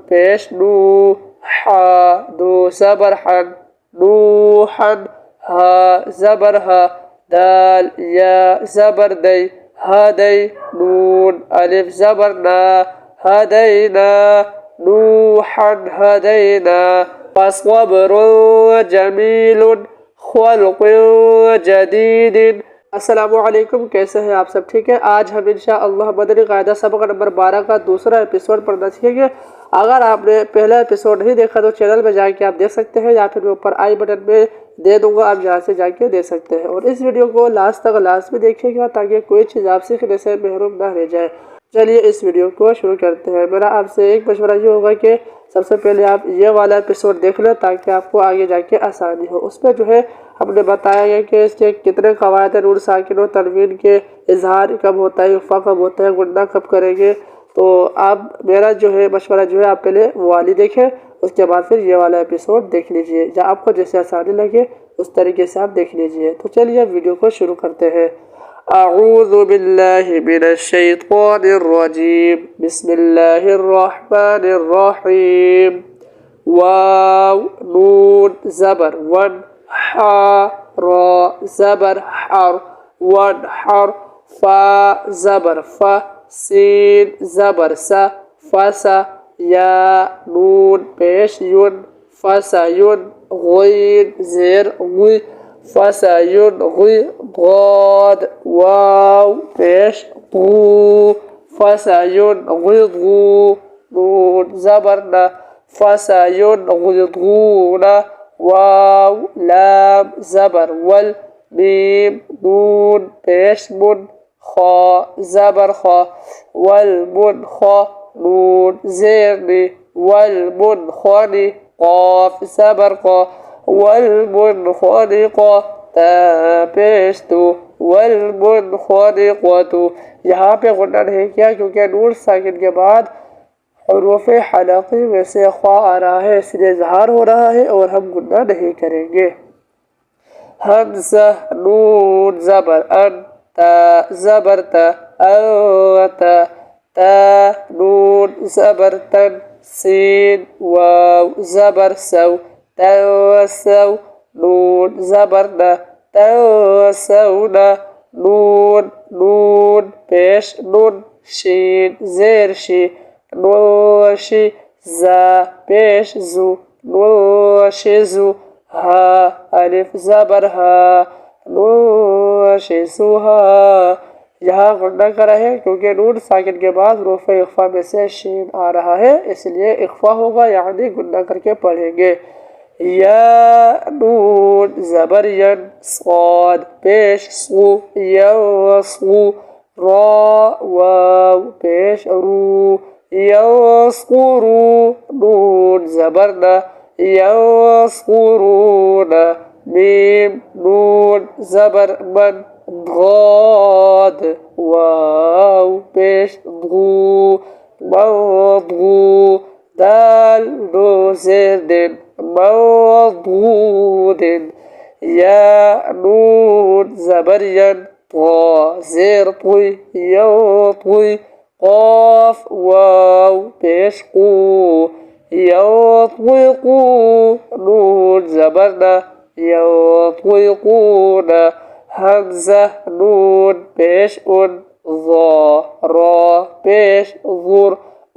पेश नू हा दो ज़बर हन नूहन हा ज़बर हा दाल या ज़बर दै हदै नून अलिफ ज़बर ना हदैना नूहन हदैना फस्सब्रुन जमीलुन खुल्कुन जदीदिन। अस्सलामुअलैकुम, कैसे हैं आप सब? ठीक है, आज हम इंशाअल्लाह मदनी कायदा सबक नंबर 12 का दूसरा एपिसोड पढ़ना सीखेंगे। अगर आपने पहला एपिसोड नहीं देखा तो चैनल में जाके आप देख सकते हैं, या फिर मैं ऊपर आई बटन में दे दूंगा, आप यहाँ से जाके देख सकते हैं। और इस वीडियो को लास्ट में देखिएगा ताकि कोई चीज़ आप सीखने से महरूम ना रह जाए। चलिए इस वीडियो को शुरू करते हैं। मेरा आपसे एक मशवरा ये होगा कि सबसे पहले आप ये वाला एपिसोड देख लें ताकि आपको आगे जाके आसानी हो। उसमें जो है हमने बताया है कि इसके कितने कवायद है, नून साकिन और तनवीन के इजहार कब होता है, इख्फा कब होता है, गुन्ना कब करेंगे। तो आप मेरा जो है मशवरा जो है आप पहले वो वाली देखें, उसके बाद फिर ये वाला एपिसोड देख लीजिए। या आपको जैसे आसानी लगे उस तरीके से आप देख लीजिए। तो चलिए वीडियो को शुरू करते हैं। अऊज़ु बिल्लाहि मिनश्शैतानिर रजीम, बिस्मिल्लाहिर रहमानिर रहीम। वाव नून ज़बर वन हा रा ज़बर हर वन हर फा ज़बर फा सीन ज़बर सा फसा या नून पेश युन फसायुन गुइन ज़ेर गुइ फसायुन गुइ ضاد वाव पेश गु फसायुन गुइ गु नून ज़बर ना फसायुन गुइ गुना वाव लाम ज़बर वल मीम नून पेश मुन खा ज़बर खा वल मुन खा नून ज़ेर नी वल मुन खानी क़ाफ ज़बर क़ा वल मुन खानी क़ा ता पेश तू वल मुन खानी क़ा तू। यहाँ पे गुन्ना नहीं किया क्योंकि नून साकिन के बाद हुरूफ़ हलक़ी में से ख्वा आ रहा है, इसलिए इज़हार हो रहा है और हम गुन्ना नहीं करेंगे। हमज़ा नून ज़बर अन ता ज़बर ता अता ता नून ज़बर तन सीन वाव ज़बर सौ तवसौ नून ज़बर ना तवसौना नून नून पेश नून शीन ज़ेर शी नोशी ज़ा पेश ज़ू नोशिज़ु हा अलिफ ज़बर हा नोशिज़ुहा। यहाँ गुन्ना करा है क्योंकि नून साकिन के बाद रूफ़ इख्फा में से शीन आ रहा है, इसलिए इख्फा होगा, यानी गुन्ना करके पढ़ेंगे। या नून ज़बर यन स्वाद पेश सू यस्कू रा वाव पेश रू यस्कुरू नून ज़बर ना यस्कुरूना मीम नून ज़बर मन ضاد वाव पेश धू मौधू दाल दो ज़ेर दिन मौधूदिन या नून ज़बर यन ता ज़ेर तुई यौतुई क़ाफ वाव पेश कू यौतुइकू नून ज़बर ना यौतुइकूना हमज़ा नून पेश उन ज़ा रा पेश ज़ुर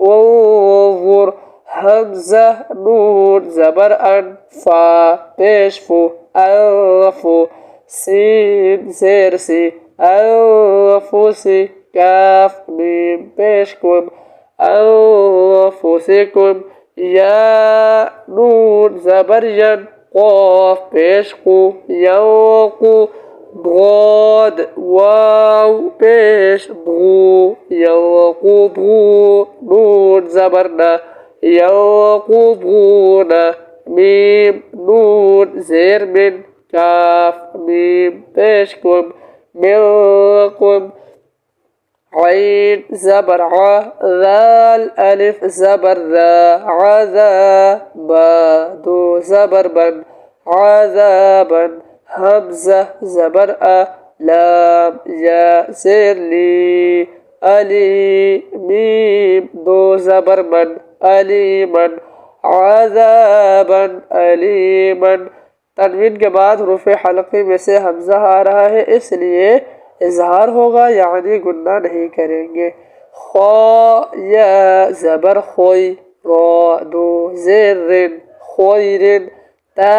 उन्ज़ुर हमज़ा नून ज़बर अन फा पेश फू अनफू सीन ज़ेर सी अनफुसी काफ मीम पेश कुम अनफुसिकुम या नून ज़बर यन क़ाफ पेश कू यौकू ضاد वाव पेश धू यौक़ुधू नून ज़बर ना यौक़ुधूना मीम नून ज़ेर मिन काफ मीम पेश कुम मिनकुम ऐन ज़बर आ ज़ाल अलिफ ज़बर ज़ा आज़ा बा दो ज़बर बन आज़ाबन हमज़ा ज़बर अ लाम या ज़ेर ली अली मीम दो ज़बर मन अलीमन आज़ाबन अलीमन। तनवीन के बाद हुरूफ हलक़ी में से हमज़ा आ रहा है इसलिए इज़हार होगा यानी गुन्ना नहीं करेंगे। खौ या ज़बर खोई रो दो ज़ेर रिन खोइरिन ता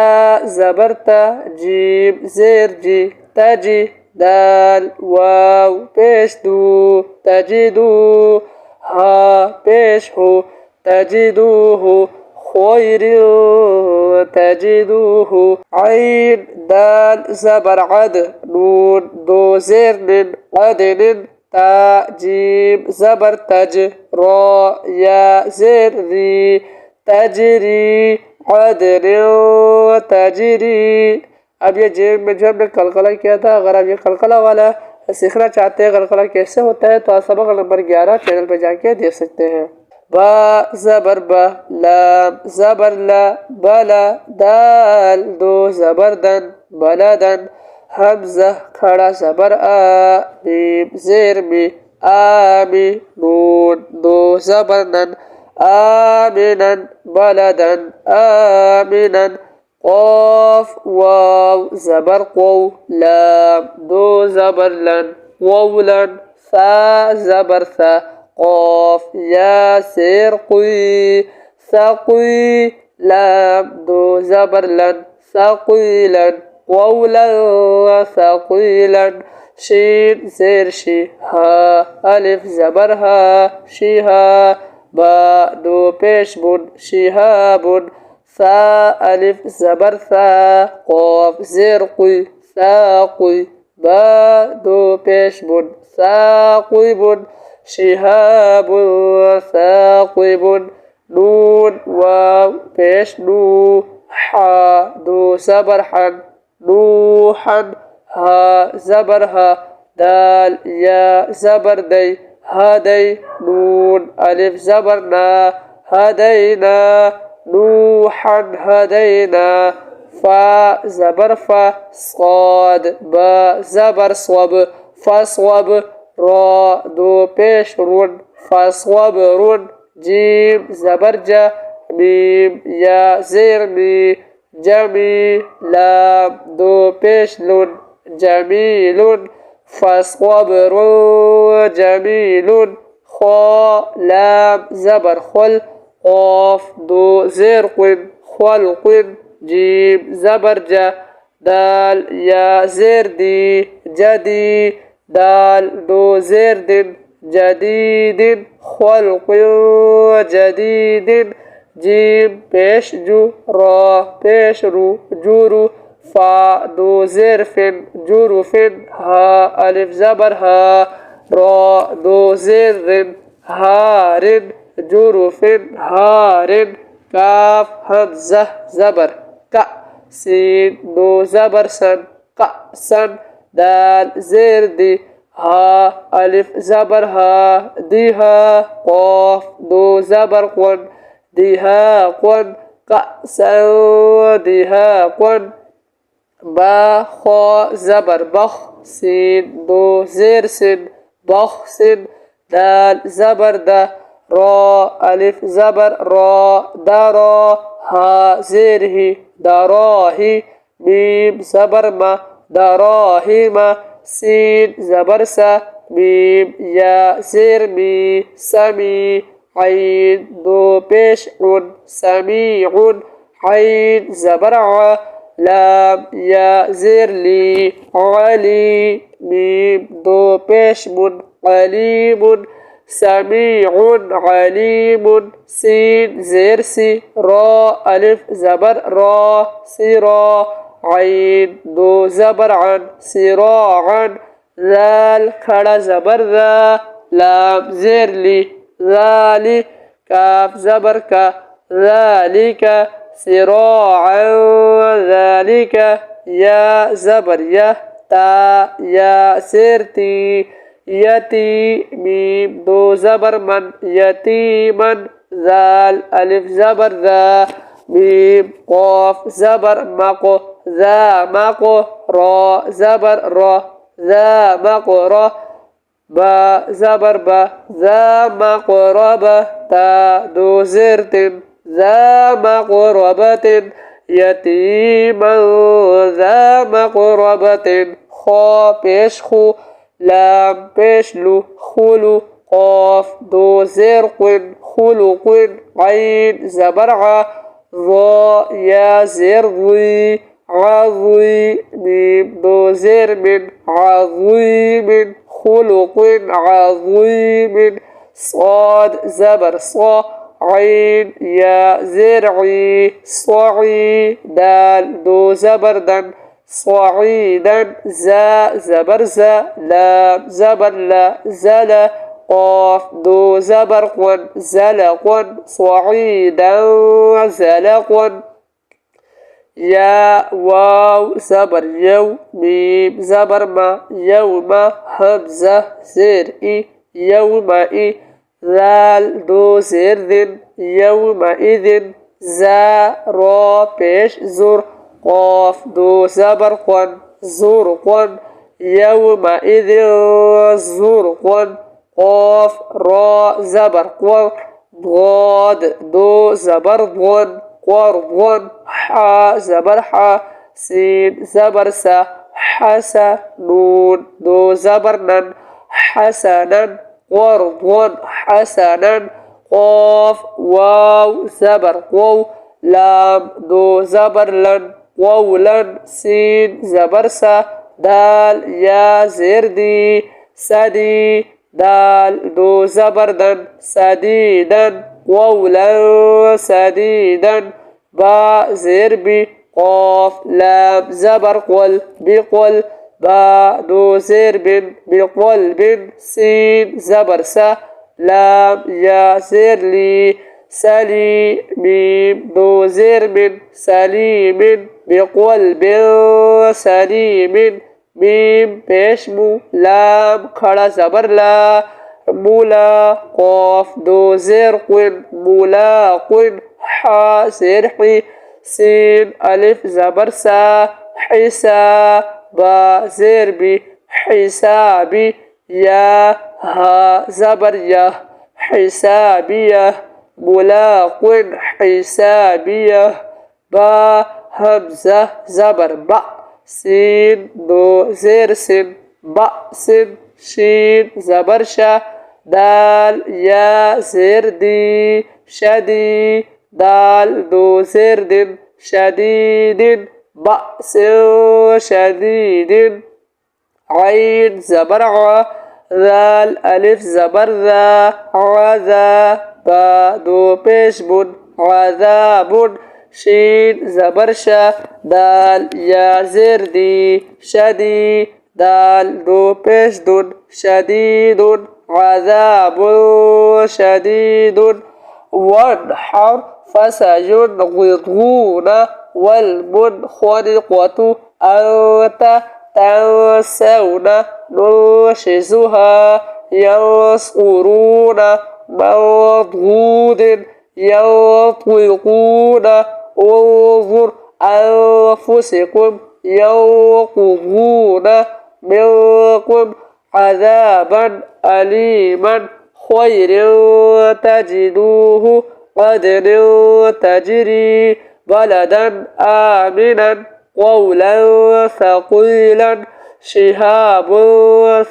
ज़बर ता जीम ज़ेर जी तजी दाल वाव पेश दू तजिदू हा पेश हो तजिदूहु खोइरिन तजिदूहु आइन दाल ज़बर अद नून दो ज़ेर निन अदनिन ता जीम ज़बर तज रो या ज़ेर री तजरी अदनिन तजरी। अब ये जेम में जो हमने कलकला किया था, अगर आप ये कलकला वाला सीखना चाहते हैं कलकला कैसे होता है तो आप सबक नंबर 11 चैनल पे जाके देख सकते हैं। बा ज़बर बा लाम ज़बर ला बला दाल दो ज़बर दन बलदन हमज़ा खड़ा ज़बर आ मीम ज़ेर मी आमी नून दो ज़बर नन आमिनन बलदन आमिनन क़ाफ वाव ज़बर क़ौ लाम दो ज़बर लन क़ौलन सा ज़बर सा क़ाफ या सिर क़ुई सक़ुई लाम दो ज़बर लन सक़ुइलन क़ौलन सक़ुइलन शीन ज़ेर शी हा अलिफ ज़बर हा शिहा बा दो पेश बुन शिहाबुन सा अलिफ ज़बर सा क़ाफ ज़ेर क़ुई साक़ुई बा दो पेश बुन साक़ुइबुन शिहाबुन साक़ुइबुन नून वाव पेश नू हा दो ज़बर हन नूहन हा ज़बर हा दाल या ज़बर दै हदै नून अलिफ ज़बर ना हदैना नूहन हदैना फा ज़बर फा स्वाद बा ज़बर स्वब फस्वब रा दो पेश रुन फस्वब रुन जीम ज़बर जा मीम या ज़ेर मी जमी लाम दो पेश लुन जमीलुन फस्वबरुन जमीलुन खौ लाम ज़बर खुल क़ाफ दो ज़ेर क़ुन ख़ुल्क़ुन जीम ज़बर जा दाल या ज़ेर दी जदी दाल दो ज़ेर दिन जदीदिन ख़ुल्क़ुन जदीदिन जीम पेश जू रा पेश रू जुरू फा दो ज़ेर फिन जुरुफिन हा अलिफ ज़बर हा रा दो ज़ेर रिन हारिन जुरुफिन हारिन काफ हमज़ा ज़बर का सीन दो ज़बर सन का सन दाल ज़ेर दी हा अलिफ ज़बर हा दिहा क़ाफ दो ज़बर क़ुन दिहा क़ुन का दिहा क़ुन बा खौ ज़बर बख सीन दो ज़ेर सिन बख सिन दाल ज़बर दा रा अलिफ ज़बर रा दारा हा ज़ेर ही दाराही मीम ज़बर मा दाराहिमा सीन ज़बर सा मीम या ज़ेर मी समी आइन दो पेश उन समीउन आइन ज़बर आ लाम या ज़ेर ली अली मीम दो पेश मुन अलीमुन समीउन अलीमुन सीन ज़ेर सी रा अलिफ ज़बर रा सिरा आइन दो ज़बर अन सिराअन ज़ाल खड़ा ज़बर ज़ा लाम ज़ेर ली ज़ाली काफ ज़बर का ज़ालिका सिराअन ज़ालिका या ज़बर या ता या सिरती यती मीम दो ज़बर मन यतीमन ज़ाल अलिफ ज़बर ज़ा मीम क़ाफ ज़बर मको ज़ा मको रा ज़बर रा ज़ा मको रा با زبر با ذا مقربة تا دو زرت ذا مقربة يتيما ذا مقربة خا پیش خو لام پیش لو خلو قاف دو زرق خلق عين زبرعة ضا يا زرضي عظي ميم دو زرم عظيم خلق عظيم صاد زبر صا عين يا زرعي صعي دال دو زبر دن صعيدا زا زبر زا لام زبر لا زلا قاف دو زبر قن زلق صعيدا زلق يا واو زبر يو ميم زبر ما يوم همزة زر إي يومئ ذال دو زر ذن يومئذ زا را پیش زر قاف دو زبر قن زرق يومئذ زرق قاف را زبر قر ضاد دو زبر ضن قرض حا زبر حا سين زبر سا حسا نون دو زبر نن حسنا قرض حسنا قاف واو زبر قو لام دو زبر لن قولا سين زبر سا دال يا زردي سدي دال دو زبر دن سديدا قولا سديدا با زربي قاف لام زبر قل بقل با دو زرب بقلب سين زبر سا لام يا زرلي سلي ميم دو زرب سليم بقلب سليم ميم بشمو لام خڑا زبر لا مولا قاف دو زرق ملاق حا زرحي سين ألف زبر سا حسا با زربي حسابي يا ها زبر يا حسابية ملاق حسابية با همزة زبر با سين دو زر سن بأس شين زبر شا دال يا زردي شدي دال دو زرد شديد بأس شديد عين زبر ع ذال ألف زبر ذا عذا با دو پیش بن عذاب شين زبر شا دال يا زردي شدي دال دو پیش دن شديد عذاب شديد وانحر فسينغضون والمنخنقة أنت تنسون ننشزها ينصرون مضغوض ينطلقون انظر أنفسكم ينقضون منكم عذابا أليما خير تجدوه قدر تجري بلدا آمنا قولا ثقيلا شهاب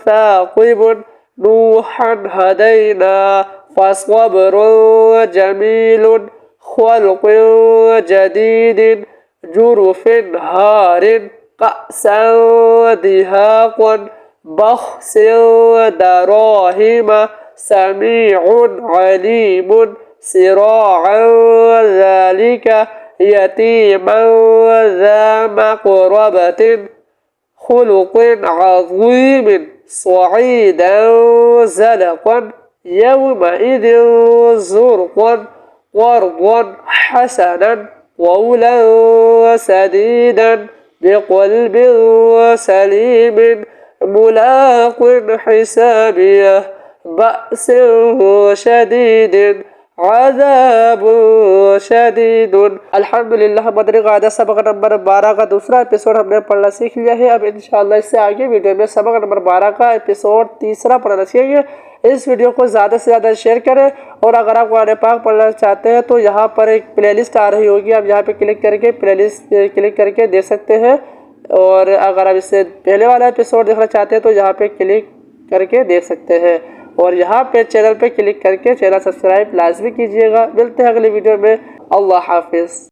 ثاقب نوحا هدينا فصبر جميل خلق جديد جرف هار قأسا دهاقا بخس دراهم سميع عليم سراعا ذلك يتيما ذا مقربة خلق عظيم صعيدا زلقا يومئذ زرقا قرضا حسنا قولا سديدا بقلب سليم ملاق حسابيه بأس شديد अज़ाबुन शदीदुन। अल्हम्दुलिल्लाह मदनी क़ायदा सबक नंबर 12 का दूसरा एपिसोड हमने पढ़ना सीख लिया है। अब इंशाअल्लाह इससे आगे वीडियो में सबक नंबर 12 का एपिसोड तीसरा पढ़ना सीखेंगे। इस वीडियो को ज़्यादा से ज़्यादा शेयर करें और अगर आप कुरान पाक पढ़ना चाहते हैं तो यहाँ पर एक प्लेलिस्ट आ रही होगी, आप यहाँ पे क्लिक करके प्लेलिस्ट क्लिक करके देख सकते हैं। और अगर आप इससे पहले वाला एपिसोड देखना चाहते हैं तो यहाँ पे क्लिक करके देख सकते हैं। और यहाँ पे चैनल पे क्लिक करके चैनल सब्सक्राइब लाजमी कीजिएगा। मिलते हैं अगली वीडियो में। अल्लाह हाफिज़।